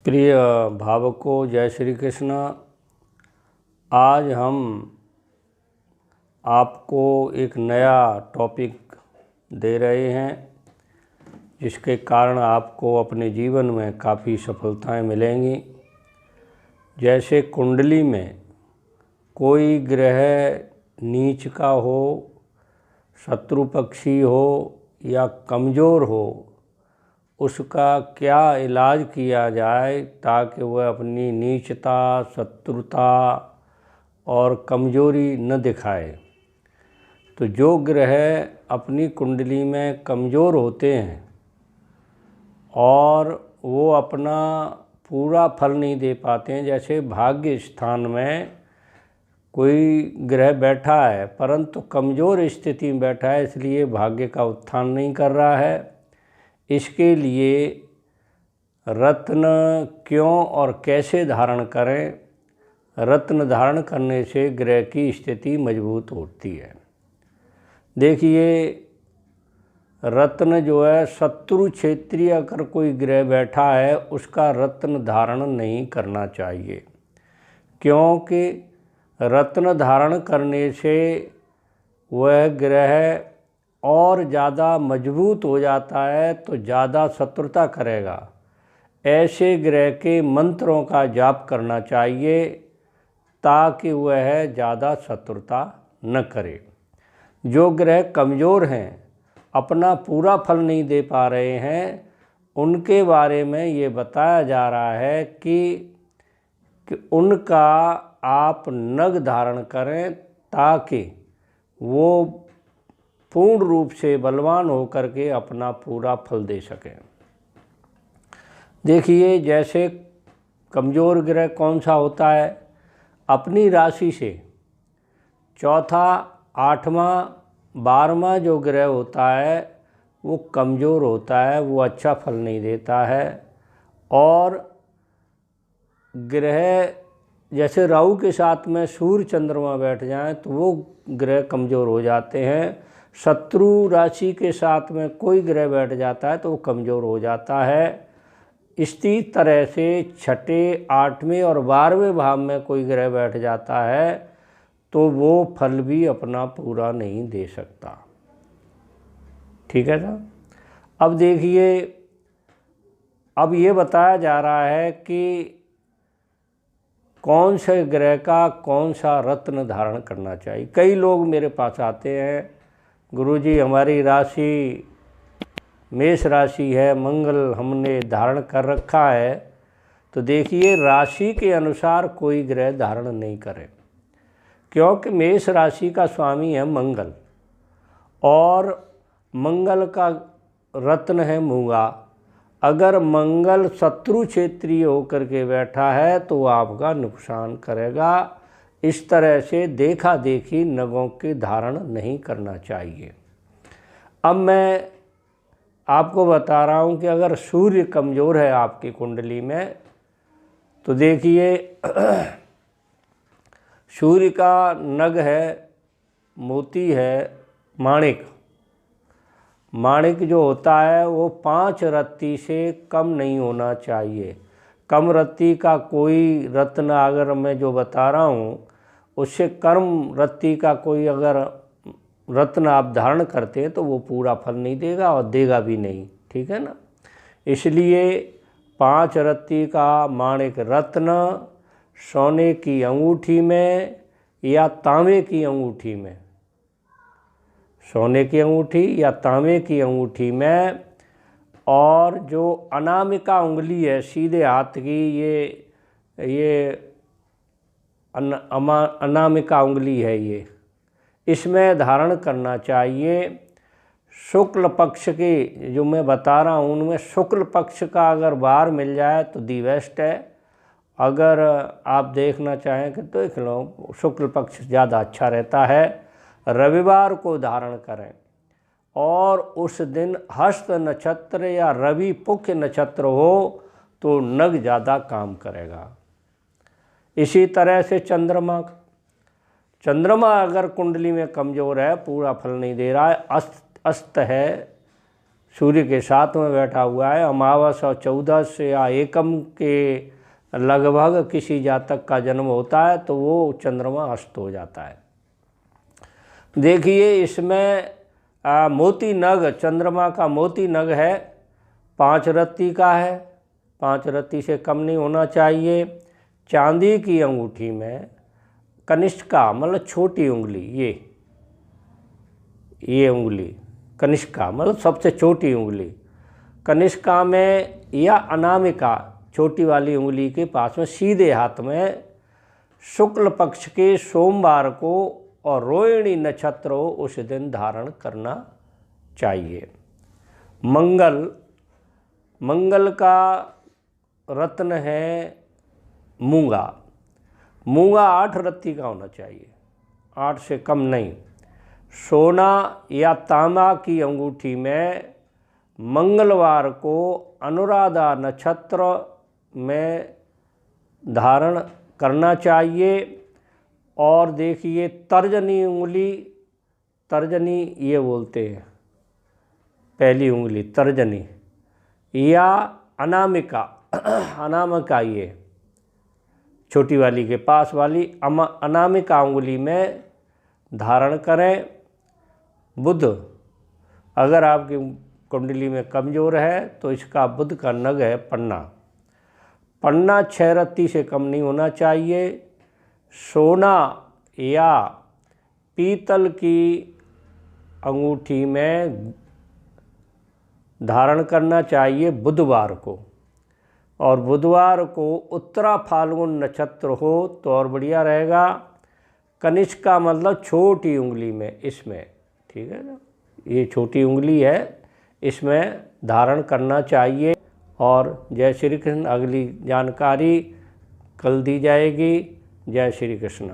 प्रिय भावकों, जय श्री कृष्ण। आज हम आपको एक नया टॉपिक दे रहे हैं जिसके कारण आपको अपने जीवन में काफ़ी सफलताएं मिलेंगी। जैसे कुंडली में कोई ग्रह नीच का हो, शत्रु पक्षी हो या कमज़ोर हो, उसका क्या इलाज किया जाए ताकि वह अपनी नीचता, शत्रुता और कमज़ोरी न दिखाए। तो जो ग्रह अपनी कुंडली में कमज़ोर होते हैं और वो अपना पूरा फल नहीं दे पाते हैं, जैसे भाग्य स्थान में कोई ग्रह बैठा है परंतु कमज़ोर स्थिति में बैठा है, इसलिए भाग्य का उत्थान नहीं कर रहा है। इसके लिए रत्न क्यों और कैसे धारण करें? रत्न धारण करने से ग्रह की स्थिति मजबूत होती है। देखिए, रत्न जो है, शत्रु क्षेत्रीय अगर कोई ग्रह बैठा है उसका रत्न धारण नहीं करना चाहिए, क्योंकि रत्न धारण करने से वह ग्रह और ज़्यादा मजबूत हो जाता है, तो ज़्यादा शत्रुता करेगा। ऐसे ग्रह के मंत्रों का जाप करना चाहिए ताकि वह ज़्यादा शत्रुता न करे। जो ग्रह कमज़ोर हैं, अपना पूरा फल नहीं दे पा रहे हैं, उनके बारे में ये बताया जा रहा है कि उनका आप नग धारण करें ताकि वो पूर्ण रूप से बलवान होकर के अपना पूरा फल दे सकें। देखिए, जैसे कमज़ोर ग्रह कौन सा होता है? अपनी राशि से चौथा, आठवां, 12वां जो ग्रह होता है वो कमज़ोर होता है, वो अच्छा फल नहीं देता है। और ग्रह जैसे राहु के साथ में सूर्य चंद्रमा बैठ जाएं तो वो ग्रह कमज़ोर हो जाते हैं। शत्रु राशि के साथ में कोई ग्रह बैठ जाता है तो वो कमज़ोर हो जाता है। इसी तरह से छठे, 8वें और 12वें भाव में कोई ग्रह बैठ जाता है तो वो फल भी अपना पूरा नहीं दे सकता। ठीक है ना? अब देखिए, अब ये बताया जा रहा है कि कौन से ग्रह का कौन सा रत्न धारण करना चाहिए। कई लोग मेरे पास आते हैं, गुरुजी हमारी राशि मेष राशि है, मंगल हमने धारण कर रखा है। तो देखिए, राशि के अनुसार कोई ग्रह धारण नहीं करे, क्योंकि मेष राशि का स्वामी है मंगल और मंगल का रत्न है मूंगा। अगर मंगल शत्रु क्षेत्रीय होकर के बैठा है तो आपका नुकसान करेगा। इस तरह से देखा देखी नगों के धारण नहीं करना चाहिए। अब मैं आपको बता रहा हूँ कि अगर सूर्य कमज़ोर है आपकी कुंडली में तो देखिए, सूर्य का नग है, मोती है, माणिक। माणिक जो होता है वो 5 रत्ती से कम नहीं होना चाहिए। कम रत्ती का कोई रत्न अगर मैं जो बता रहा हूँ उससे कम रत्ती का कोई अगर रत्न आप धारण करते हैं तो वो पूरा फल नहीं देगा और देगा भी नहीं। ठीक है ना? इसलिए 5 रत्ती का माणिक रत्न सोने की अंगूठी में या तांबे की अंगूठी में, सोने की अंगूठी या तांबे की अंगूठी में, और जो अनामिका उंगली है सीधे हाथ की, ये अनामिका उंगली है, ये इसमें धारण करना चाहिए। शुक्ल पक्ष की जो मैं बता रहा हूँ उनमें शुक्ल पक्ष का अगर बार मिल जाए तो दी बेस्ट है। अगर आप देखना चाहें कि तो देख लो, शुक्ल पक्ष ज़्यादा अच्छा रहता है। रविवार को धारण करें और उस दिन हस्त नक्षत्र या रवि पुख्य नक्षत्र हो तो नग ज़्यादा काम करेगा। इसी तरह से चंद्रमा अगर कुंडली में कमज़ोर है, पूरा फल नहीं दे रहा है, अस्त है, सूर्य के साथ में बैठा हुआ है, अमावस और 14 या एकम के लगभग किसी जातक का जन्म होता है तो वो चंद्रमा अस्त हो जाता है। देखिए इसमें मोती नग, चंद्रमा का मोती नग है 5 रत्ती का है, 5 रत्ती से कम नहीं होना चाहिए। चांदी की अंगूठी में कनिष्का मतलब छोटी उंगली, ये उंगली कनिष्का मतलब सबसे छोटी उंगली, कनिष्का में या अनामिका छोटी वाली उंगली के पास में सीधे हाथ में शुक्ल पक्ष के सोमवार को और रोहिणी नक्षत्र हो उस दिन धारण करना चाहिए। मंगल का रत्न है मूंगा। मूंगा 8 रत्ती का होना चाहिए, 8 से कम नहीं। सोना या तांबा की अंगूठी में मंगलवार को अनुराधा नक्षत्र में धारण करना चाहिए। और देखिए तर्जनी उंगली, तर्जनी ये बोलते हैं पहली उंगली तर्जनी, या अनामिका, अनामिका ये छोटी वाली के पास वाली अनामिका उंगली में धारण करें। बुध अगर आपकी कुंडली में कमज़ोर है तो इसका बुध का नग है पन्ना। पन्ना 6 रत्ती से कम नहीं होना चाहिए। सोना या पीतल की अंगूठी में धारण करना चाहिए बुधवार को, और बुधवार को उत्तरा फाल्गुन नक्षत्र हो तो और बढ़िया रहेगा। कनिष्का मतलब छोटी उंगली में, इसमें ठीक है ना, ये छोटी उंगली है, इसमें धारण करना चाहिए। और जय श्री कृष्ण। अगली जानकारी कल दी जाएगी। जय श्री कृष्ण।